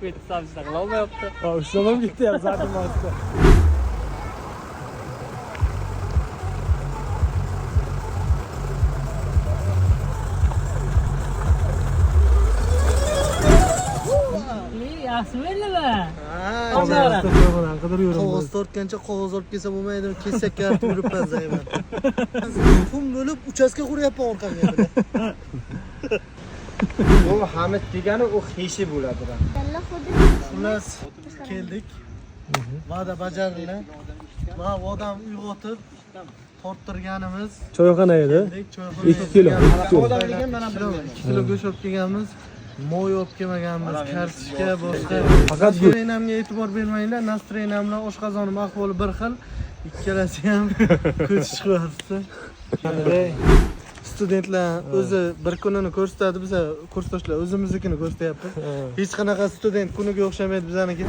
Ketib shunaqa qilolmayapti. Ha, ushlamam ketyapti zaten mastda. Yaxshi bo'ldimi? Qog'oz tortgancha qog'oz olib kelsa bo'lmaydi, kesakka artib yuribman zayman. Qum bo'lib uchastka quryapman orqamga. Bu Hamid degani u xishi bo'ladi. Xullas keldik. Va'da bajarildi. Va odam uyg'otib torttirganimiz. Choyxona edi. 2 kilo. 2 kilo go'sht olib kelganmiz. Moy olib kelmaganmiz, kartoshka boshqa. Faqat Nastroyenamga e'tibor bermanglar. Nastroyenam bilan oshqozonim ahvoli bir xil. Ikkalasi ham ko'chish qilyapti. Studentlar o'zi bir kunini ko'rsatadi, biz kursdoshlar o'zimiznikini ko'rsatyapmiz. Hech qanaqa student kuniga o'xshamaydi bizaniki.